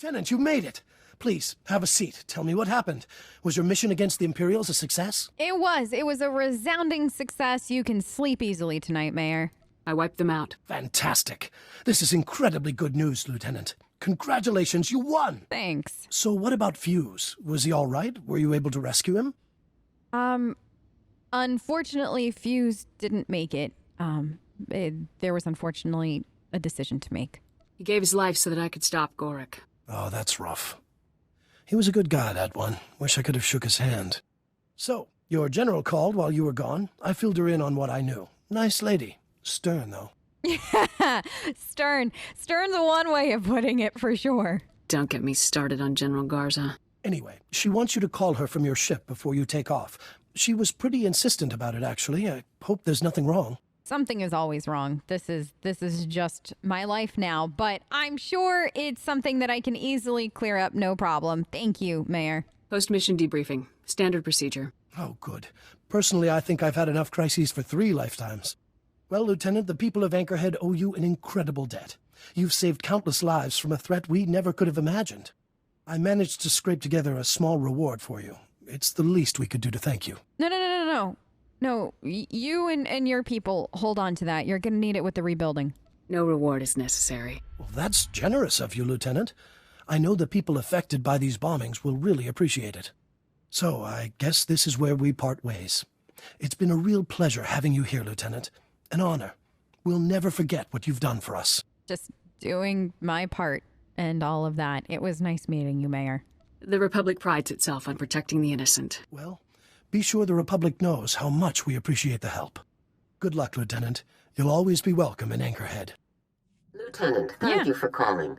Lieutenant, you made it! Please, have a seat. Tell me what happened. Was your mission against the Imperials a success? It was a resounding success. You can sleep easily tonight, Mayor. I wiped them out. Fantastic. This is incredibly good news, Lieutenant. Congratulations, you won! Thanks. So what about Fuse? Was he all right? Were you able to rescue him? Unfortunately, Fuse didn't make it. There was unfortunately a decision to make. He gave his life so that I could stop Gorik. Oh, that's rough. He was a good guy, that one. Wish I could have shook his hand. So, your general called while you were gone. I filled her in on what I knew. Nice lady. Stern, though. Stern. Stern's one way of putting it, for sure. Don't get me started on General Garza. Anyway, she wants you to call her from your ship before you take off. She was pretty insistent about it, actually. I hope there's nothing wrong. Something is always wrong. This is just my life now, but I'm sure it's something that I can easily clear up, no problem. Thank you, Mayor. Post-mission debriefing. Standard procedure. Oh, good. Personally, I think I've had enough crises for 3 lifetimes. Well, Lieutenant, the people of Anchorhead owe you an incredible debt. You've saved countless lives from a threat we never could have imagined. I managed to scrape together a small reward for you. It's the least we could do to thank you. No. No, you and your people hold on to that. You're gonna need it with the rebuilding. No reward is necessary. Well, that's generous of you, Lieutenant. I know the people affected by these bombings will really appreciate it. So, I guess this is where we part ways. It's been a real pleasure having you here, Lieutenant. An honor. We'll never forget what you've done for us. Just doing my part and all of that. It was nice meeting you, Mayor. The Republic prides itself on protecting the innocent. Well, be sure the Republic knows how much we appreciate the help. Good luck, Lieutenant. You'll always be welcome in Anchorhead. Lieutenant, thank you for calling.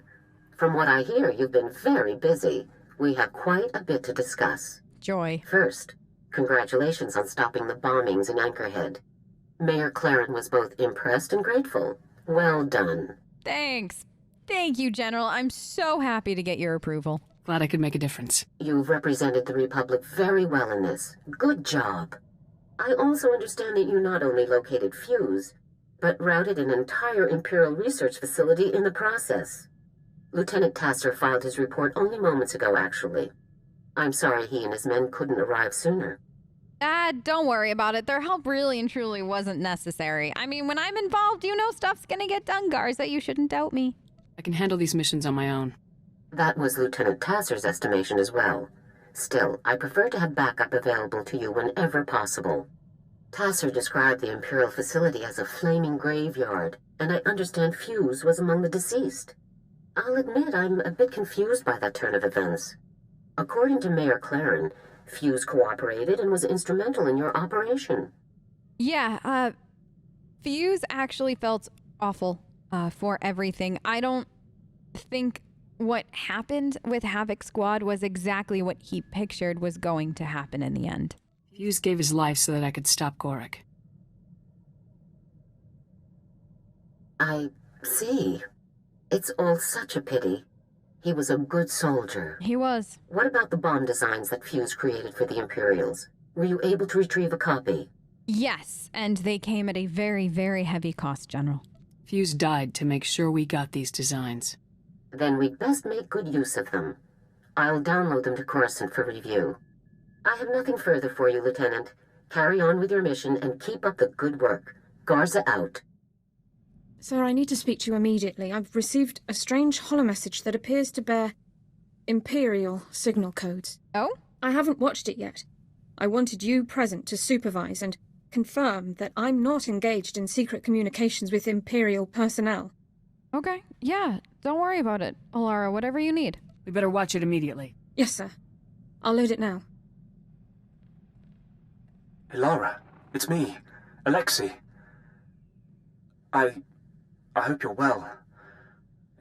From what I hear, you've been very busy. We have quite a bit to discuss. Joy. First, congratulations on stopping the bombings in Anchorhead. Mayor Claren was both impressed and grateful. Well done. Thanks. Thank you, General. I'm so happy to get your approval. Glad I could make a difference. You've represented the Republic very well in this. Good job. I also understand that you not only located Fuse, but routed an entire Imperial research facility in the process. Lieutenant Tasser filed his report only moments ago, actually. I'm sorry he and his men couldn't arrive sooner. Don't worry about it. Their help really and truly wasn't necessary. I mean, when I'm involved, you know stuff's gonna get done, Garza. You shouldn't doubt me. I can handle these missions on my own. That was Lieutenant Tasser's estimation as well. Still, I prefer to have backup available to you whenever possible. Tasser described the Imperial facility as a flaming graveyard, and I understand Fuse was among the deceased. I'll admit I'm a bit confused by that turn of events. According to Mayor Claren, Fuse cooperated and was instrumental in your operation. Yeah, Fuse actually felt awful for everything. I don't think what happened with Havoc Squad was exactly what he pictured was going to happen in the end. Fuse gave his life so that I could stop Gorik. I see. It's all such a pity. He was a good soldier. He was. What about the bomb designs that Fuse created for the Imperials? Were you able to retrieve a copy? Yes, and they came at a very, very heavy cost, General. Fuse died to make sure we got these designs. Then we'd best make good use of them. I'll download them to Coruscant for review. I have nothing further for you, Lieutenant. Carry on with your mission and keep up the good work. Garza out. Sir, I need to speak to you immediately. I've received a strange holomessage that appears to bear Imperial signal codes. Oh? I haven't watched it yet. I wanted you present to supervise and confirm that I'm not engaged in secret communications with Imperial personnel. Okay, yeah, don't worry about it, Alara, whatever you need. We better watch it immediately. Yes, sir. I'll load it now. Ilara, it's me, Alexei. I hope you're well.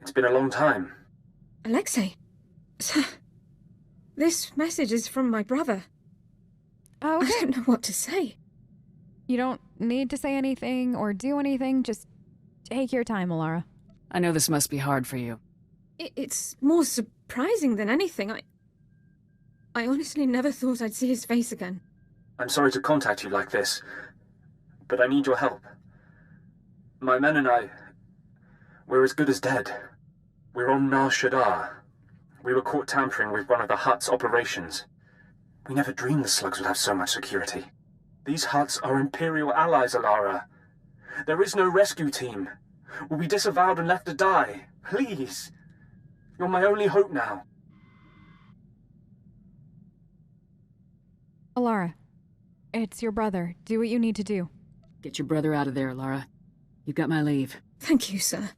It's been a long time. Alexei? Sir, this message is from my brother. Oh, okay. I don't know what to say. You don't need to say anything or do anything, just take your time, Alara. I know this must be hard for you. It's more surprising than anything. I honestly never thought I'd see his face again. I'm sorry to contact you like this, but I need your help. My men and I, we're as good as dead. We're on Nar Shaddaa. We were caught tampering with one of the Hutt's operations. We never dreamed the slugs would have so much security. These Hutts are Imperial allies, Alara. There is no rescue team. We'll be disavowed and left to die. Please. You're my only hope now. Alara, it's your brother. Do what you need to do. Get your brother out of there, Lara. You've got my leave. Thank you, sir.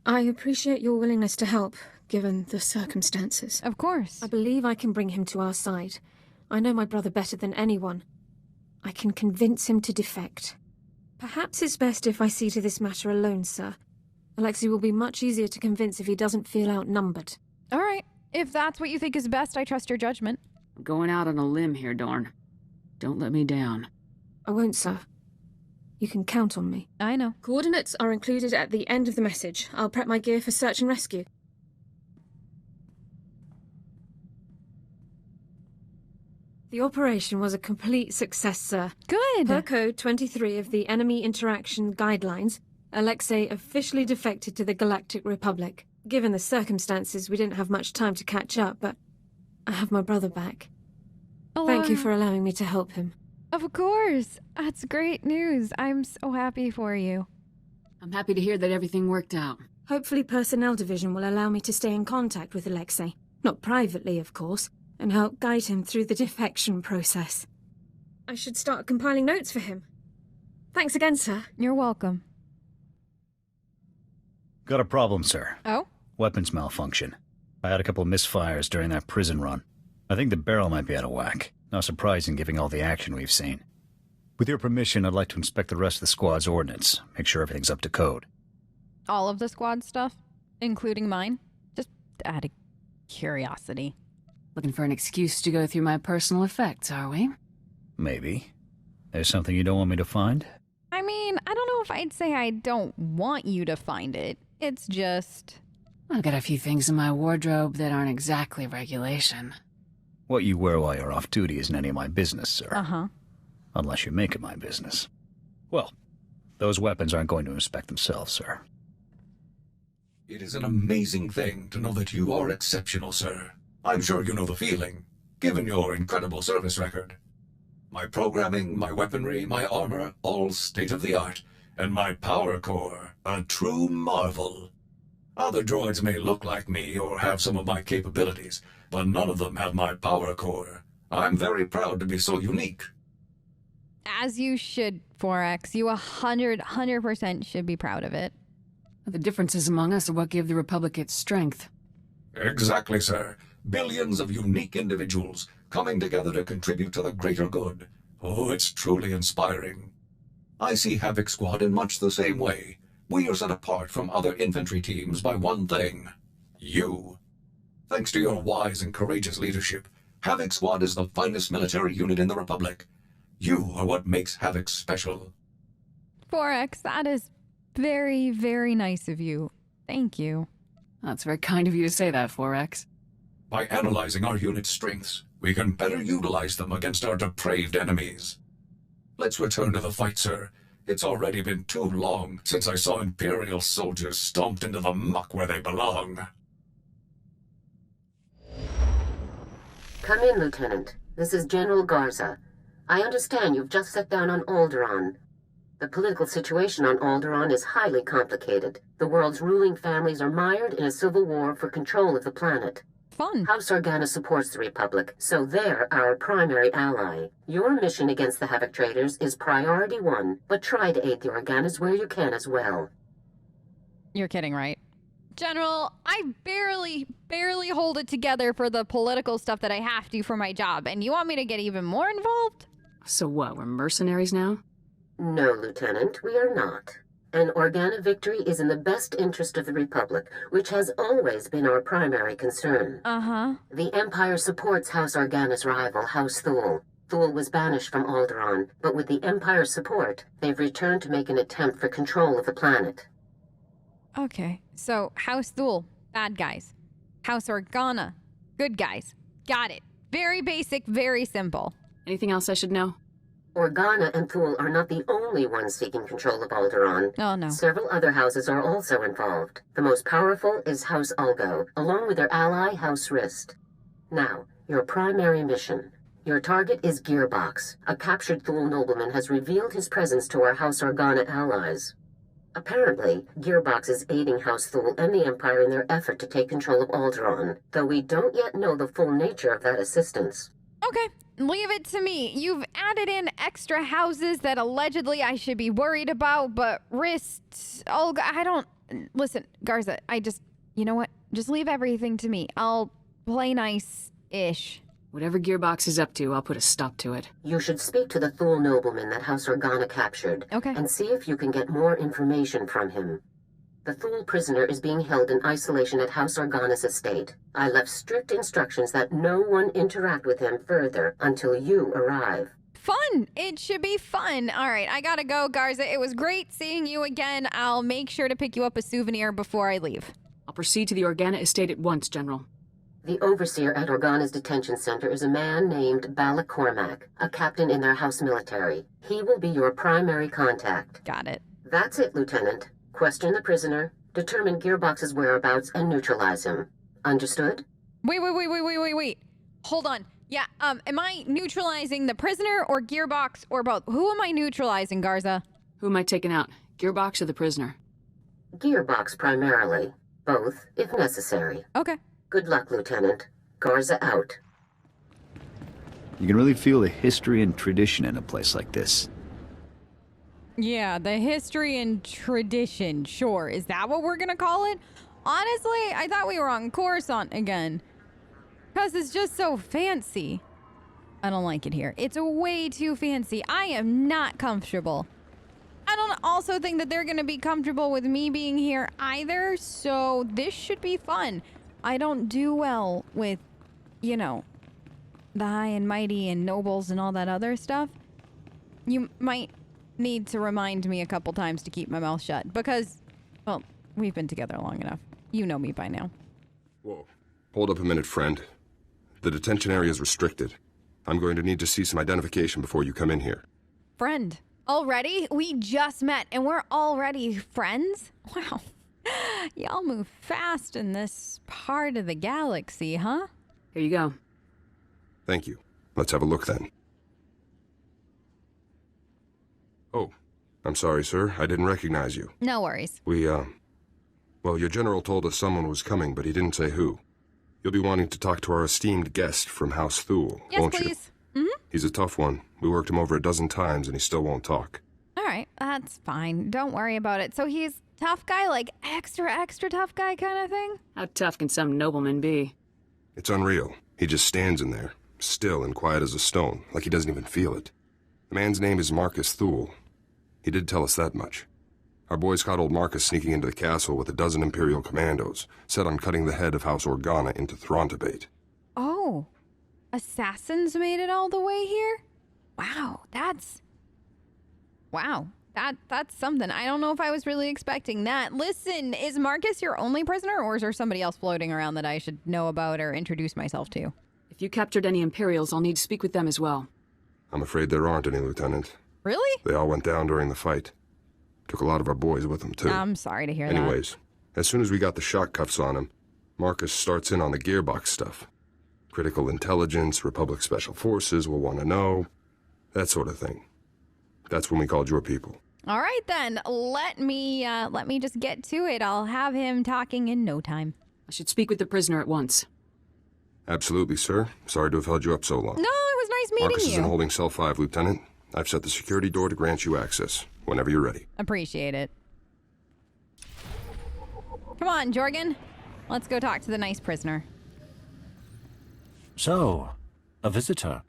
I appreciate your willingness to help, given the circumstances. Of course. I believe I can bring him to our side. I know my brother better than anyone. I can convince him to defect. Perhaps it's best if I see to this matter alone, sir. Alexei will be much easier to convince if he doesn't feel outnumbered. All right. If that's what you think is best, I trust your judgment. I'm going out on a limb here, Dorn. Don't let me down. I won't, sir. You can count on me. I know. Coordinates are included at the end of the message. I'll prep my gear for search and rescue. The operation was a complete success, sir. Good. Per Code 23 of the Enemy Interaction Guidelines, Alexei officially defected to the Galactic Republic. Given the circumstances, we didn't have much time to catch up, but I have my brother back. Thank you for allowing me to help him. Of course. That's great news. I'm so happy for you. I'm happy to hear that everything worked out. Hopefully Personnel Division will allow me to stay in contact with Alexei. Not privately, of course, and help guide him through the defection process. I should start compiling notes for him. Thanks again, sir. You're welcome. Got a problem, sir. Oh? Weapons malfunction. I had a couple of misfires during that prison run. I think the barrel might be out of whack. Not surprising given all the action we've seen. With your permission, I'd like to inspect the rest of the squad's ordnance. Make sure everything's up to code. All of the squad stuff? Including mine? Just out of curiosity. Looking for an excuse to go through my personal effects, are we? Maybe. There's something you don't want me to find? I mean, I don't know if I'd say I don't want you to find it. It's just... I've got a few things in my wardrobe that aren't exactly regulation. What you wear while you're off duty isn't any of my business, sir. Uh-huh. Unless you make it my business. Well, those weapons aren't going to inspect themselves, sir. It is an amazing thing to know that you are exceptional, sir. I'm sure you know the feeling, given your incredible service record. My programming, my weaponry, my armor, all state-of-the-art, and my power core, a true marvel. Other droids may look like me or have some of my capabilities, but none of them have my power core. I'm very proud to be so unique. As you should, 4X. You 100% should be proud of it. The differences among us are what give the Republic its strength. Exactly, sir. Billions of unique individuals coming together to contribute to the greater good. Oh, it's truly inspiring. I see Havoc Squad in much the same way. We are set apart from other infantry teams by one thing. You. Thanks to your wise and courageous leadership, Havoc Squad is the finest military unit in the Republic. You are what makes Havoc special. 4X, that is very, very nice of you. Thank you. That's very kind of you to say that, 4X. By analyzing our unit's strengths, we can better utilize them against our depraved enemies. Let's return to the fight, sir. It's already been too long since I saw Imperial soldiers stomped into the muck where they belong. Come in, Lieutenant. This is General Garza. I understand you've just set down on Alderaan. The political situation on Alderaan is highly complicated. The world's ruling families are mired in a civil war for control of the planet. Fun. House Organa supports the Republic, so they're our primary ally. Your mission against the Havoc traders is priority 1, but try to aid the Organas where you can as well. You're kidding, right? General, I barely hold it together for the political stuff that I have to for my job, and you want me to get even more involved? So what, we're mercenaries now? No, Lieutenant, we are not. An Organa victory is in the best interest of the Republic, which has always been our primary concern. Uh-huh. The Empire supports House Organa's rival, House Thule. Thule was banished from Alderaan, but with the Empire's support, they've returned to make an attempt for control of the planet. Okay, so House Thule, bad guys. House Organa, good guys. Got it. Very basic, very simple. Anything else I should know? Organa and Thule are not the only ones seeking control of Alderaan. Oh, no. Several other houses are also involved. The most powerful is House Ulgo, along with their ally, House Rist. Now, your primary mission. Your target is Gearbox. A captured Thule nobleman has revealed his presence to our House Organa allies. Apparently, Gearbox is aiding House Thule and the Empire in their effort to take control of Alderaan, though we don't yet know the full nature of that assistance. Okay, leave it to me. You've added in extra houses that allegedly I should be worried about, but Rist, Olga, I don't... Listen, Garza, you know what? Just leave everything to me. I'll play nice-ish. Whatever Gearbox is up to, I'll put a stop to it. You should speak to the Thule nobleman that House Organa captured, Okay. and see if you can get more information from him. The Thule prisoner is being held in isolation at House Organa's estate. I left strict instructions that no one interact with him further until you arrive. Fun! It should be fun. All right, I gotta go, Garza. It was great seeing you again. I'll make sure to pick you up a souvenir before I leave. I'll proceed to the Organa estate at once, General. The overseer at Organa's detention center is a man named Balak Cormac, a captain in their house military. He will be your primary contact. Got it. That's it, Lieutenant. Question the prisoner, determine Gearbox's whereabouts, and neutralize him. Understood? Wait. Hold on. Yeah, am I neutralizing the prisoner or Gearbox or both? Who am I neutralizing, Garza? Who am I taking out? Gearbox or the prisoner? Gearbox primarily. Both, if necessary. Okay. Good luck, Lieutenant. Garza out. You can really feel the history and tradition in a place like this. Yeah, the history and tradition, sure. Is that what we're gonna call it? Honestly, I thought we were on Coruscant again. Because it's just so fancy. I don't like it here. It's way too fancy. I am not comfortable. I don't also think that they're gonna be comfortable with me being here either, so this should be fun. I don't do well with, you know, the high and mighty and nobles and all that other stuff. You might need to remind me a couple times to keep my mouth shut because, well, we've been together long enough. You know me by now. Whoa. Hold up a minute, friend. The detention area is restricted. I'm going to need to see some identification before you come in here. Friend. Already? We just met and we're already friends? Wow. Y'all move fast in this part of the galaxy, huh? Here you go. Thank you. Let's have a look then. Oh, I'm sorry, sir. I didn't recognize you. No worries. Well, your general told us someone was coming, but he didn't say who. You'll be wanting to talk to our esteemed guest from House Thule, won't you? Yes, please. Mm-hmm. He's a tough one. We worked him over a dozen times, and he still won't talk. All right, that's fine. Don't worry about it. So he's tough guy, like extra tough guy kind of thing? How tough can some nobleman be? It's unreal. He just stands in there, still and quiet as a stone, like he doesn't even feel it. The man's name is Marcus Thule. He did tell us that much. Our boys caught old Marcus sneaking into the castle with a dozen Imperial commandos, set on cutting the head of House Organa into Throntobate. Oh, assassins made it all the way here? Wow, that's something. I don't know if I was really expecting that. Listen, is Marcus your only prisoner, or is there somebody else floating around that I should know about or introduce myself to? If you captured any Imperials, I'll need to speak with them as well. I'm afraid there aren't any, Lieutenant. Really? They all went down during the fight. Took a lot of our boys with them, too. I'm sorry to hear that. Anyways, as soon as we got the shock cuffs on him, Marcus starts in on the Gearbox stuff. Critical intelligence, Republic Special Forces will want to know, that sort of thing. That's when we called your people. All right, then. Let me just get to it. I'll have him talking in no time. I should speak with the prisoner at once. Absolutely, sir. Sorry to have held you up so long. No, it was nice meeting Marcus you. is in holding cell 5, Lieutenant. I've set the security door to grant you access, whenever you're ready. Appreciate it. Come on, Jorgen. Let's go talk to the nice prisoner. So, a visitor.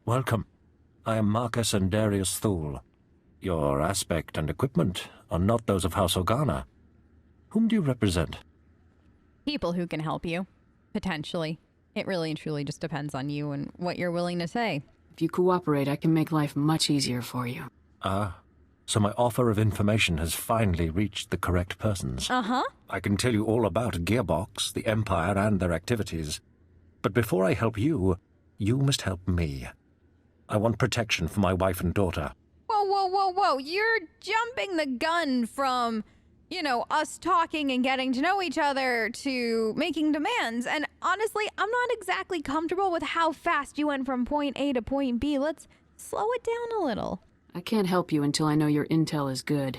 Welcome. I am Marcus and Darius Thule. Your aspect and equipment are not those of House Organa. Whom do you represent? People who can help you. Potentially. It really and truly just depends on you and what you're willing to say. If you cooperate, I can make life much easier for you. So my offer of information has finally reached the correct persons. Uh-huh. I can tell you all about Gearbox, the Empire, and their activities. But before I help you, you must help me. I want protection for my wife and daughter. Whoa, whoa, whoa, whoa. You're jumping the gun from, us talking and getting to know each other to making demands. And honestly, I'm not exactly comfortable with how fast you went from point A to point B. Let's slow it down a little. I can't help you until I know your intel is good.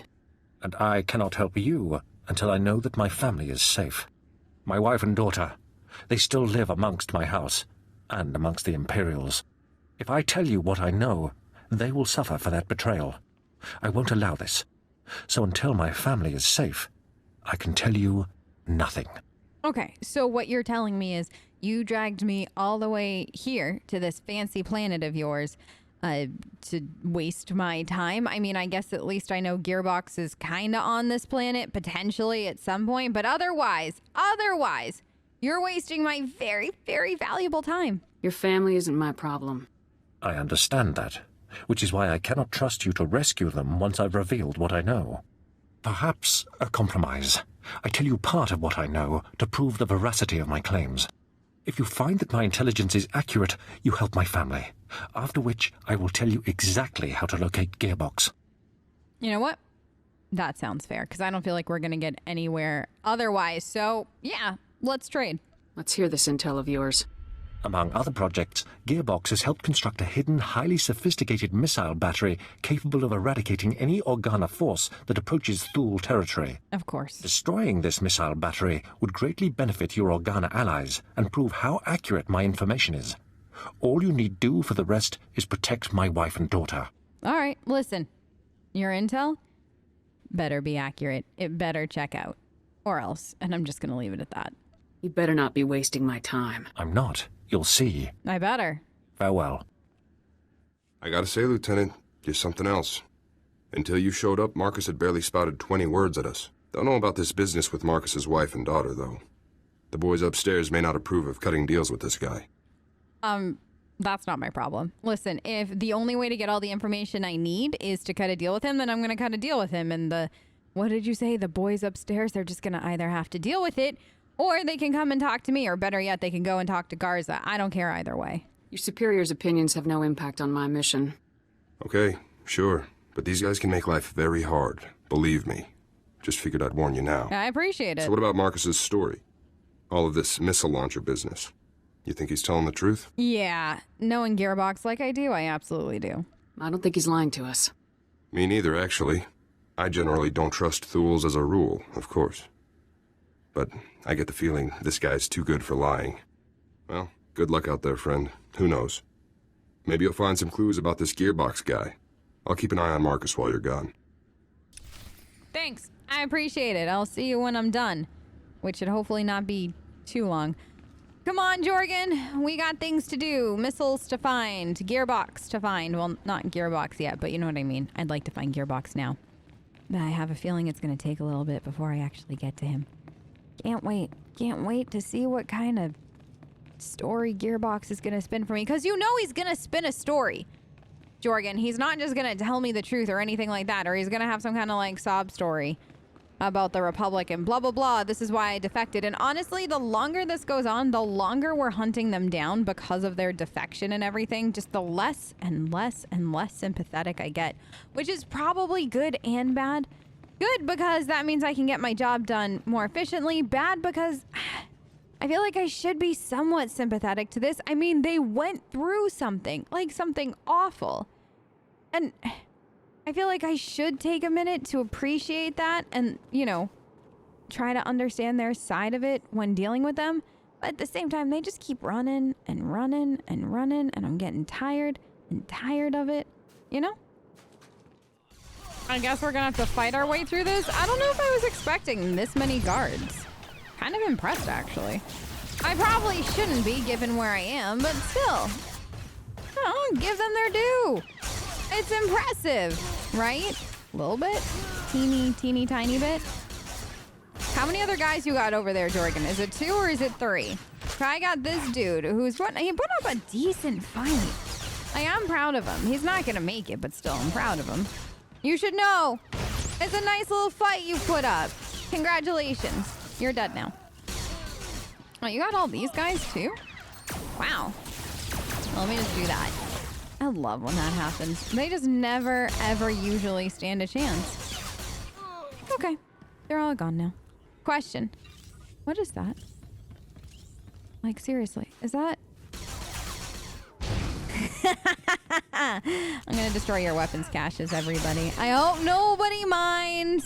And I cannot help you until I know that my family is safe. My wife and daughter, they still live amongst my house and amongst the Imperials. If I tell you what I know, they will suffer for that betrayal. I won't allow this. So until my family is safe, I can tell you nothing. Okay, so what you're telling me is you dragged me all the way here to this fancy planet of yours to waste my time. I mean, I guess at least I know Gearbox is kind of on this planet, potentially at some point, but otherwise, you're wasting my very, very valuable time. Your family isn't my problem. I understand that, which is why I cannot trust you to rescue them once I've revealed what I know. Perhaps a compromise. I tell you part of what I know to prove the veracity of my claims. If you find that my intelligence is accurate, you help my family. After which, I will tell you exactly how to locate Gearbox. You know what? That sounds fair, because I don't feel like we're going to get anywhere otherwise. So, yeah, let's trade. Let's hear this intel of yours. Among other projects, Gearbox has helped construct a hidden, highly sophisticated missile battery capable of eradicating any Organa force that approaches Thule territory. Of course. Destroying this missile battery would greatly benefit your Organa allies and prove how accurate my information is. All you need do for the rest is protect my wife and daughter. All right, listen. Your intel better be accurate. It better check out. Or else, and I'm just going to leave it at that. You better not be wasting my time. I'm not. You'll see. I better. Farewell. I gotta say, Lieutenant, you're something else. Until you showed up, Marcus had barely spouted 20 words at us. Don't know about this business with Marcus's wife and daughter, though. The boys upstairs may not approve of cutting deals with this guy. That's not my problem. Listen, if the only way to get all the information I need is to cut a deal with him, then I'm going to cut a deal with him. And what did you say? The boys upstairs, they're just going to either have to deal with it, or they can come and talk to me, or better yet, they can go and talk to Garza. I don't care either way. Your superior's opinions have no impact on my mission. Okay, sure. But these guys can make life very hard. Believe me. Just figured I'd warn you now. I appreciate it. So what about Marcus's story? All of this missile launcher business. You think he's telling the truth? Yeah. Knowing Gearbox like I do, I absolutely do. I don't think he's lying to us. Me neither, actually. I generally don't trust Thules as a rule, of course. But I get the feeling this guy's too good for lying. Well, good luck out there, friend. Who knows? Maybe you'll find some clues about this Gearbox guy. I'll keep an eye on Marcus while you're gone. Thanks. I appreciate it. I'll see you when I'm done. Which should hopefully not be too long. Come on, Jorgen. We got things to do. Missiles to find. Gearbox to find. Well, not Gearbox yet, but you know what I mean. I'd like to find Gearbox now. But I have a feeling it's going to take a little bit before I actually get to him. Can't wait. Can't wait to see what kind of story Gearbox is going to spin for me. Because you know he's going to spin a story, Jorgen. He's not just going to tell me the truth or anything like that. Or he's going to have some kind of like sob story about the Republic and blah, blah, blah. This is why I defected. And honestly, the longer this goes on, the longer we're hunting them down because of their defection and everything. Just the less and less and less sympathetic I get. Which is probably good and bad. Good because that means I can get my job done more efficiently. Bad because I feel like I should be somewhat sympathetic to this. I mean, they went through something, like something awful. And I feel like I should take a minute to appreciate that and, you know, try to understand their side of it when dealing with them. But at the same time, they just keep running and running and running, and I'm getting tired and tired of it, you know? I guess we're gonna have to fight our way through this. I don't know if I was expecting this many guards. Kind of impressed, actually. I probably shouldn't be, given where I am, but still. Oh, give them their due. It's impressive, right? A little bit? Teeny tiny bit? How many other guys you got over there, Jorgen? Is it 2 or is it 3? I got this dude who's he put up a decent fight. Like, I'm proud of him. He's not gonna make it, but still, I'm proud of him. You should know. It's a nice little fight you put up. Congratulations. You're dead now. Oh, you got all these guys too? Wow. Well, let me just do that. I love when that happens. They just never, ever usually stand a chance. Okay. They're all gone now. Question. What is that? Like, seriously. Is that... I'm gonna destroy your weapons caches, everybody. I hope nobody minds.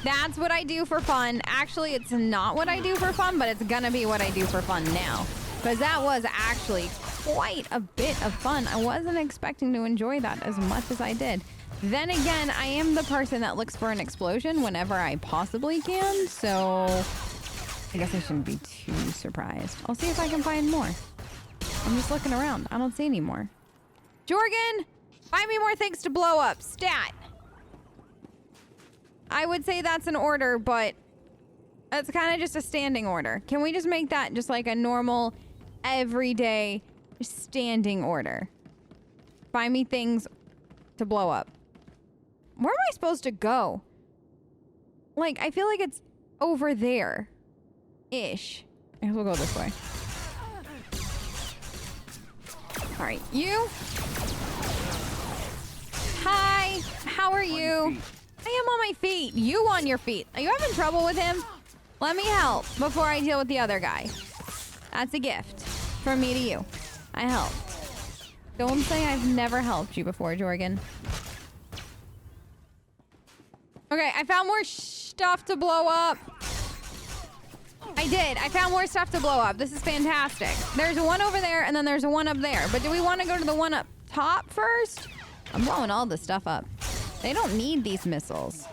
That's what I do for fun. Actually, it's not what I do for fun, but it's gonna be what I do for fun now. Because that was actually quite a bit of fun. I wasn't expecting to enjoy that as much as I did. Then again, I am the person that looks for an explosion whenever I possibly can, so I guess I shouldn't be too surprised. I'll see if I can find more. I'm just looking around. I don't see any more. Jorgen, find me more things to blow up. Stat. I would say that's an order, but it's kind of just a standing order. Can we just make that just like a normal, everyday, standing order? Find me things to blow up. Where am I supposed to go? Like, I feel like it's over there. Ish. I guess we'll go this way. Alright, you? Hi, how are you? I am on my feet. You on your feet. Are you having trouble with him? Let me help before I deal with the other guy. That's a gift from me to you. I help. Don't say I've never helped you before, Jorgen. Okay, I found more stuff to blow up. I did. I found more stuff to blow up. This is fantastic. There's one over there, and then there's one up there. But do we want to go to the one up top first? I'm blowing all this stuff up. They don't need these missiles.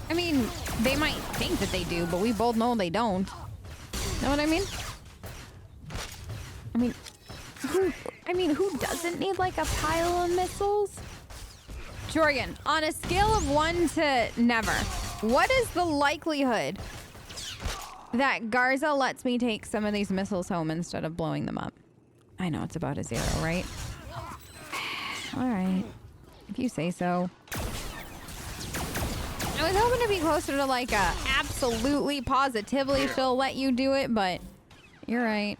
I mean, they might think that they do, but we both know they don't. Know what I mean? Who doesn't need like a pile of missiles? Jorgen, on a scale of 1 to never, what is the likelihood that Garza lets me take some of these missiles home instead of blowing them up? I know it's about a 0, right? All right. If you say so. I was hoping to be closer to like a absolutely, positively she'll let you do it, but you're right.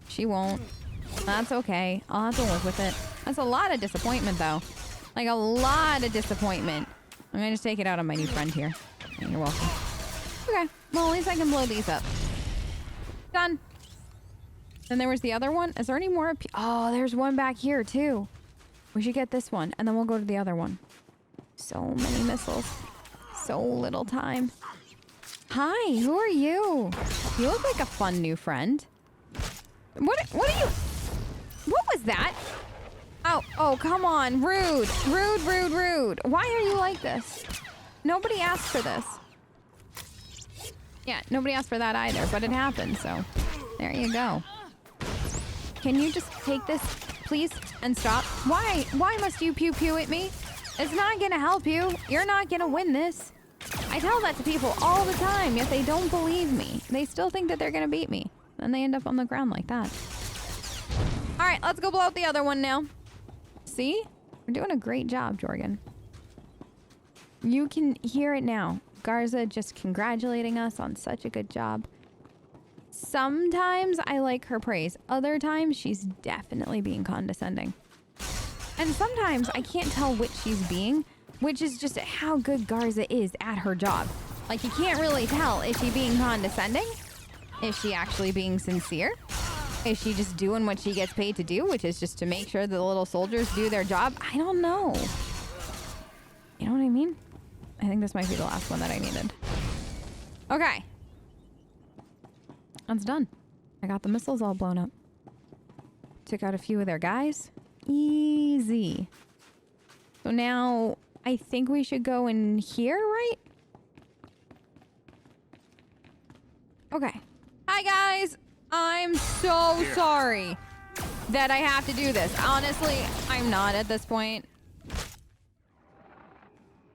She won't. That's okay. I'll have to live with it. That's a lot of disappointment, though. Like, a lot of disappointment. I'm gonna just take it out on my new friend here. You're welcome. Okay. Well, at least I can blow these up. Done. Then there was the other one. Is there any more? Oh, there's one back here, too. We should get this one, and then we'll go to the other one. So many missiles. So little time. Hi, who are you? You look like a fun new friend. What are you... What was that? Oh, come on. Rude. Rude. Why are you like this? Nobody asked for this. Yeah, nobody asked for that either, but it happened, so there you go. Can you just take this, please, and stop? Why must you pew at me? It's not gonna help you. You're not gonna win this. I tell that to people all the time, yet they don't believe me. They still think that they're gonna beat me. Then they end up on the ground like that. All right, let's go blow up the other one now. See? We're doing a great job, Jorgen. You can hear it now. Garza just congratulating us on such a good job. Sometimes I like her praise. Other times, she's definitely being condescending. And sometimes I can't tell which she's being, which is just how good Garza is at her job. Like, you can't really tell. Is she being condescending? Is she actually being sincere? Is she just doing what she gets paid to do, which is just to make sure the little soldiers do their job? I don't know. You know what I mean? I think this might be the last one that I needed. Okay. That's done. I got the missiles all blown up. Took out a few of their guys. Easy. So now I think we should go in here, right? Okay. Hi, guys. I'm so sorry that I have to do this. Honestly, I'm not at this point.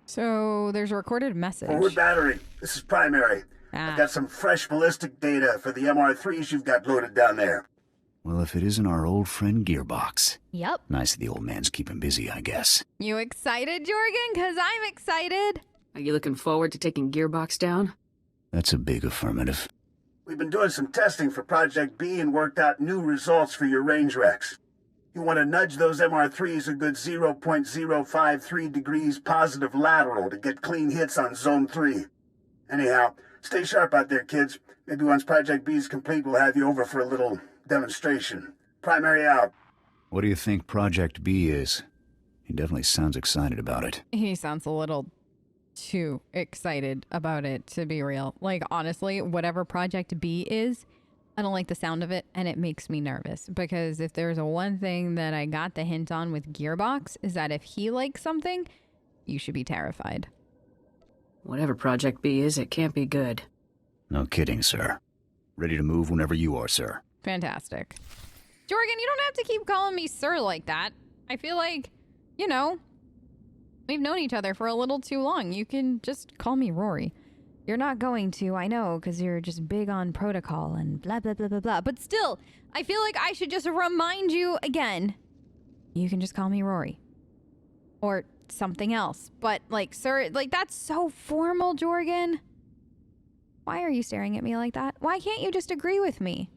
So there's a recorded message. Forward battery. This is primary. I've got some fresh ballistic data for the MR3s you've got loaded down there. Well, if it isn't our old friend Gearbox. Yep. Nice the old man's keeping busy, I guess. You excited, Jorgen? Because I'm excited. Are you looking forward to taking Gearbox down? That's a big affirmative. We've been doing some testing for Project B and worked out new results for your range Rex. You want to nudge those MR3s a good 0.053 degrees positive lateral to get clean hits on Zone 3. Anyhow, stay sharp out there, kids. Maybe once Project B is complete, we'll have you over for a little demonstration. Primary out. What do you think Project B is? He definitely sounds excited about it. He sounds a little too excited about it, to be real. Like, honestly, whatever Project B is, I don't like the sound of it, and it makes me nervous. Because if there's a one thing that I got the hint on with Gearbox, is that if he likes something, you should be terrified. Whatever Project B is, it can't be good. No kidding, sir. Ready to move whenever you are, sir. Fantastic. Jorgen, you don't have to keep calling me sir like that. I feel like, you know, we've known each other for a little too long. You can just call me Rory. You're not going to, I know, because you're just big on protocol and blah, blah, blah, blah, blah. But still, I feel like I should just remind you again. You can just call me Rory. Or something else. But, like, sir, like, that's so formal, Jorgen. Why are you staring at me like that? Why can't you just agree with me?